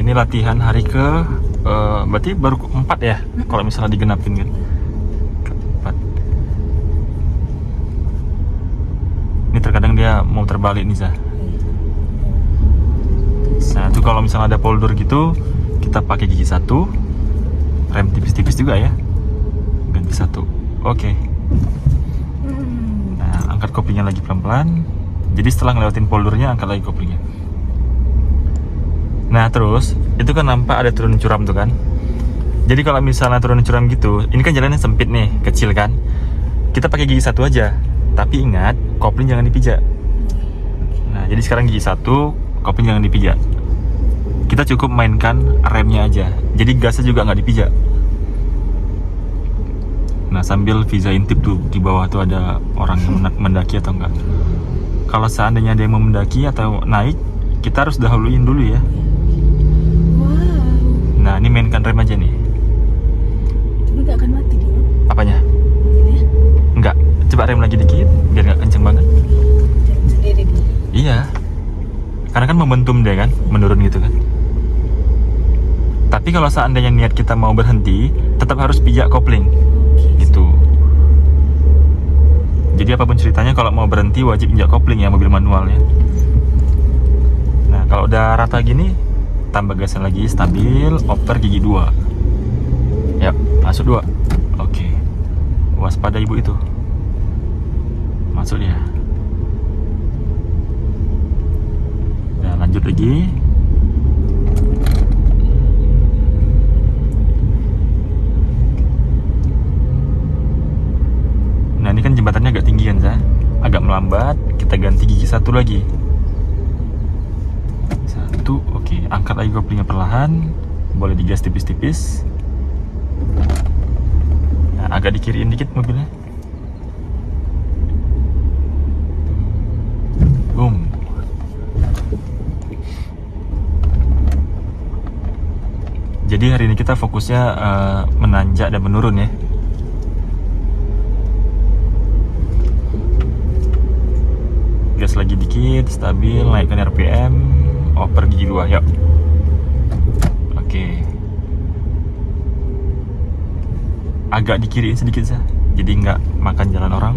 ini latihan hari ke berarti baru 4 ya, kalau misalnya digenapin kan. Keempat. Ini terkadang dia mau terbalik nih, Zah. Nah, itu kalau misalnya ada polder gitu, kita pakai gigi 1, rem tipis-tipis juga ya. Ganti 1. Oke. Nah, angkat koplingnya lagi pelan-pelan. Jadi setelah ngelewatin poldernya, angkat lagi koplingnya. Nah, terus itu kan nampak ada turun curam tuh kan. Jadi kalau misalnya turun curam gitu, ini kan jalannya sempit nih, kecil kan. Kita pakai gigi 1 aja. Tapi ingat, kopling jangan dipijak. Nah, jadi sekarang gigi 1, kopling jangan dipijak. Kita cukup mainkan remnya aja. Jadi gasnya juga nggak dipijak. Nah, sambil visa intip tuh di bawah tuh ada orang yang mendaki atau enggak. Kalau seandainya ada yang mau mendaki atau naik, kita harus dahuluin dulu ya. Nah, ini mainkan rem aja nih. Tapi nggak akan mati dia. Apanya? Ini Enggak. Coba rem lagi dikit, biar nggak kenceng banget. jalan sendiri dia. Iya. Karena kan momentum dia kan, menurun gitu kan. Tapi kalau seandainya niat kita mau berhenti, tetap harus pijak kopling. Gitu. Jadi apapun ceritanya, kalau mau berhenti wajib injak kopling ya, mobil manual ya. Nah, kalau udah rata gini, tambah gasnya lagi, stabil, oper gigi 2. Yap, masuk 2. Oke. Waspada ibu itu. Masuk dia. Nah, lanjut lagi. Nah, ini kan jembatannya agak tinggi kan, Zah? Agak melambat, kita ganti gigi 1 lagi. 1, oke. Angkat lagi koplingnya perlahan. Boleh digas tipis-tipis. Nah, agak dikiriin dikit mobilnya. Boom. Jadi hari ini kita fokusnya menanjak dan menurun ya. Gas lagi dikit, stabil, naikkan RPM, oper gigi 2, yuk. Oke. Agak dikiriin sedikit sah, jadi nggak makan jalan orang.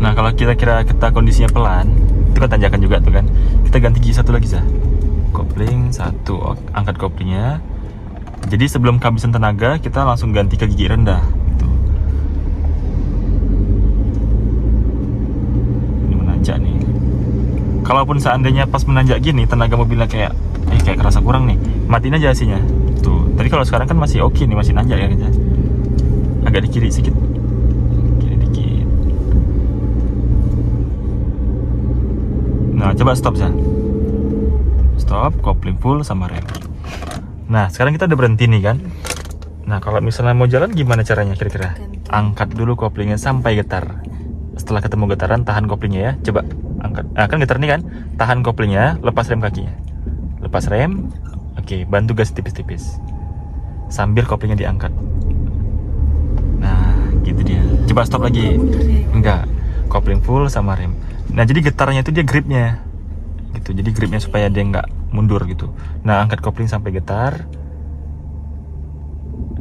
Nah, kalau kira-kira kita kondisinya pelan, itu kan tanjakan juga tuh kan. Kita ganti gigi 1 lagi sah. Kopling 1, angkat koplingnya. Jadi sebelum kehabisan tenaga, kita langsung ganti ke gigi rendah. Nih. Kalaupun seandainya pas menanjak gini tenaga mobilnya kayak kerasa kurang nih, matiin aja AC-nya. Tuh. Tadi kalau sekarang kan masih oke nih, masih nanjak ya kan. Agak di kiri sedikit. Kiri dikit. Nah, coba stop ya. Stop, kopling full sama rem. Nah, sekarang kita udah berhenti nih kan. Nah, kalau misalnya mau jalan gimana caranya kira-kira? Angkat dulu koplingnya sampai getar. Setelah ketemu getaran, tahan koplingnya ya. Coba angkat. Nah, kan getar nih kan. Tahan koplingnya, lepas rem kakinya. Lepas rem. Oke, bantu gas tipis-tipis. Sambil koplingnya diangkat. Nah, gitu dia. Coba stop lagi. Enggak. Kopling full sama rem. Nah, jadi getarnya itu dia gripnya. Gitu. Jadi gripnya supaya dia nggak mundur gitu. Nah, angkat kopling sampai getar.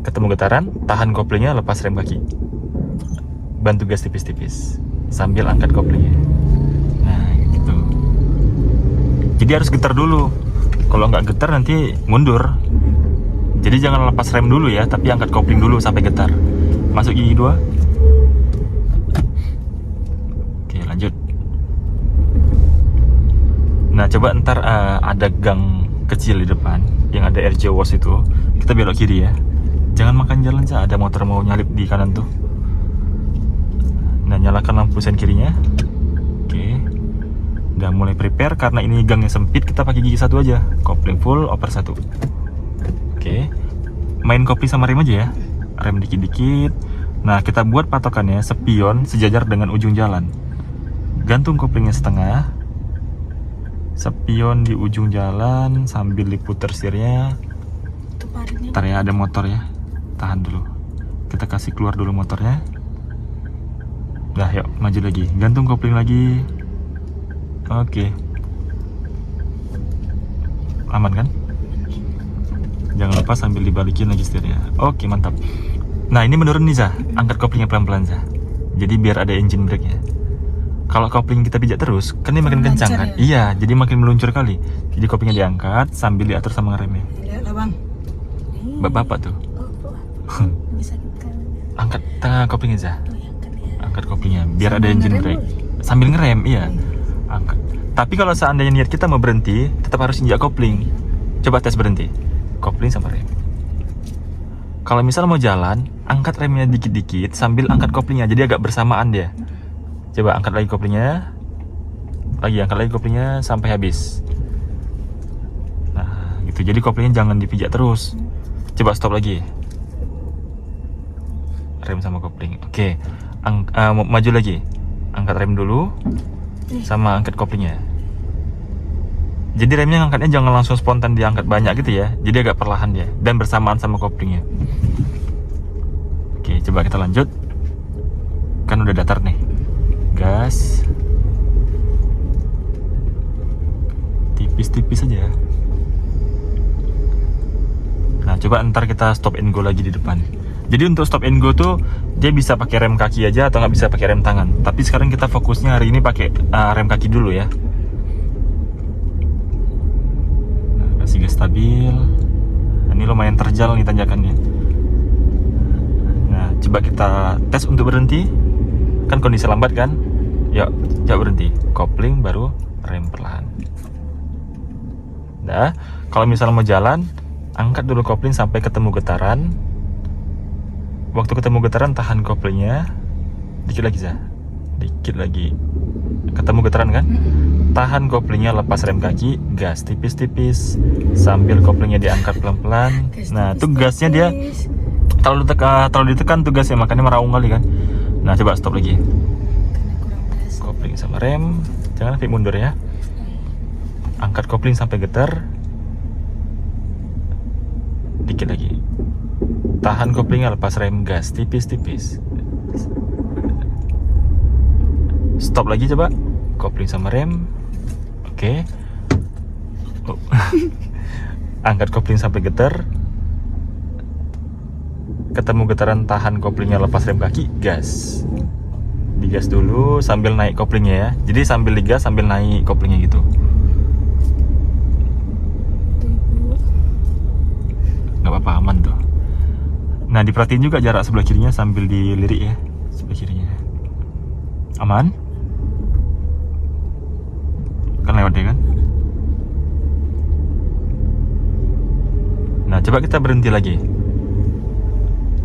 Ketemu getaran, tahan koplingnya, lepas rem kaki. Bantu gas tipis-tipis sambil angkat koplingnya. Nah, gitu. Jadi harus getar dulu. Kalau nggak getar nanti mundur. Jadi jangan lepas rem dulu ya, tapi angkat kopling dulu sampai getar. Masuk gigi 2. Oke, lanjut. Nah, coba ntar ada gang kecil di depan yang ada RJ Wash itu. Kita belok kiri ya. Jangan makan jalan saja, ada motor mau nyalip di kanan tuh. Nah, nyalakan lampu sen kirinya. Oke. Udah mulai prepare, karena ini gang yang sempit, kita pakai gigi 1 aja. Kopling full, oper 1. Oke. Main kopling sama rem aja ya. Rem dikit-dikit. Nah, kita buat patokannya spion sejajar dengan ujung jalan. Gantung koplingnya setengah. Spion di ujung jalan sambil diputer setirnya. Ntar ya, ada motor ya. Tahan dulu. Kita kasih keluar dulu motornya. Nah, yuk maju lagi, gantung kopling lagi. Oke. Aman kan? Jangan lupa sambil dibalikin lagi setirnya. Oke, mantap. Nah, ini menurun nih, Zah. Angkat koplingnya pelan-pelan, Zah. Jadi biar ada engine brake-nya. Kalau kopling kita pijak terus, kan ini makin kencang kan? Ya? Iya, jadi makin meluncur kali. Jadi koplingnya diangkat sambil diatur sama ngeremnya. Lihatlah bang. Bapak tuh. Oh, bisa kita. Angkat tengah koplingnya, Zah. Oh, ya, kan ya. Angkat koplingnya biar ada Sambil engine ngerem brake. boleh? Sambil ngerem, iya. Angkat. Tapi kalau seandainya niat kita mau berhenti, tetap harus injak kopling. Coba tes berhenti. Kopling sama rem. Kalau misal mau jalan, angkat remnya dikit-dikit sambil angkat koplingnya. Jadi agak bersamaan dia. Coba angkat lagi koplingnya. Angkat lagi koplingnya sampai habis. Nah, gitu. Jadi koplingnya jangan dipijak terus. Coba stop lagi. Rem sama kopling. Oke. Maju lagi. Angkat rem dulu sama angkat koplingnya. Jadi remnya ngangkatnya jangan langsung spontan diangkat banyak gitu ya. Jadi agak perlahan dia dan bersamaan sama koplingnya. Oke, coba kita lanjut. Kan udah datar nih. Gas. Tipis-tipis aja. Nah, coba ntar kita stop and go lagi di depan. Jadi untuk stop and go tuh dia bisa pakai rem kaki aja atau nggak bisa pakai rem tangan. Tapi sekarang kita fokusnya hari ini pakai rem kaki dulu ya. Nah, kasih gas stabil. Nah, ini lumayan terjal nih tanjakannya. Nah, coba kita tes untuk berhenti. Kan kondisi lambat kan? Yuk, coba berhenti. Kopling baru rem perlahan. Nah, kalau misalnya mau jalan, angkat dulu kopling sampai ketemu getaran. Waktu ketemu getaran tahan koplingnya. Dikit lagi, Zah. Dikit lagi. Ketemu getaran kan? Tahan koplingnya, lepas rem kaki, gas tipis-tipis sambil koplingnya diangkat pelan-pelan. Nah, tuh gasnya dia terlalu ditekan tuh gasnya, makanya meraung kali kan. Nah, coba stop lagi. Kopling sama rem, jangan sampai mundur ya. Angkat kopling sampai getar. Dikit lagi. Tahan koplingnya, lepas rem, gas tipis-tipis. Stop lagi coba. Kopling sama rem. Oke. Oh. Angkat kopling sampai getar. Ketemu getaran, tahan koplingnya, lepas rem kaki, gas. Digas dulu sambil naik koplingnya ya. Jadi sambil digas sambil naik koplingnya gitu. Nggak apa-apa, aman tuh. Nah, diperhatiin juga jarak sebelah kirinya sambil dilirik ya. Sebelah kirinya. Aman? Kan lewat ya kan? Nah, coba kita berhenti lagi.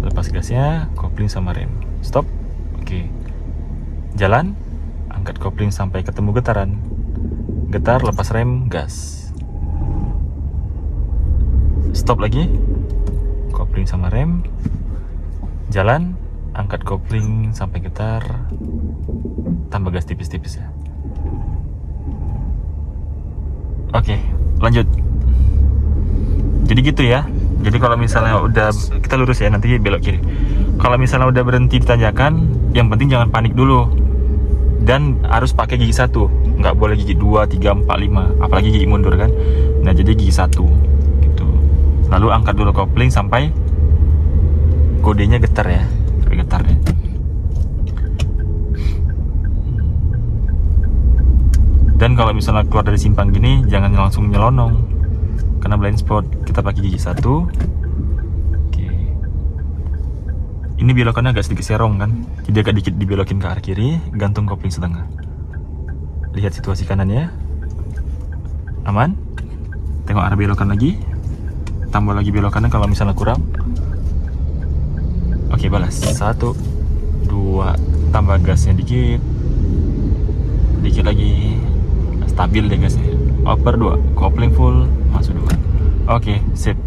Lepas gasnya, kopling sama rem. Stop. Oke. Jalan. Angkat kopling sampai ketemu getaran. Getar, lepas rem, gas. Stop lagi. Kopling sama rem. Jalan. Angkat kopling sampai getar. Tambah gas tipis-tipis ya. Oke, lanjut. Jadi gitu ya. Jadi kalau misalnya udah, kita lurus ya, nanti belok kiri. Kalau misalnya udah berhenti di tanjakan, yang penting jangan panik dulu. Dan harus pakai gigi 1. Nggak boleh gigi 2, 3, 4, 5. Apalagi gigi mundur kan. Nah, jadi gigi 1 gitu. Lalu angkat dulu kopling sampai kodenya getar ya. Sampai getar ya. Dan kalau misalnya keluar dari simpang gini, jangan langsung nyelonong, karena blind spot. Kita pakai gigi 1. Oke. Ini belokannya agak sedikit serong kan, jadi agak dikit dibelokin ke arah kiri, gantung kopling setengah. Lihat situasi kanannya. Aman? Tengok arah belokan lagi. Tambah lagi belokannya kalau misalnya kurang. Oke, balas. 1, 2, tambah gasnya dikit. Dikit lagi. Stabil deh gasnya. Oper 2, kopling full, masuk 2. Oke, sip.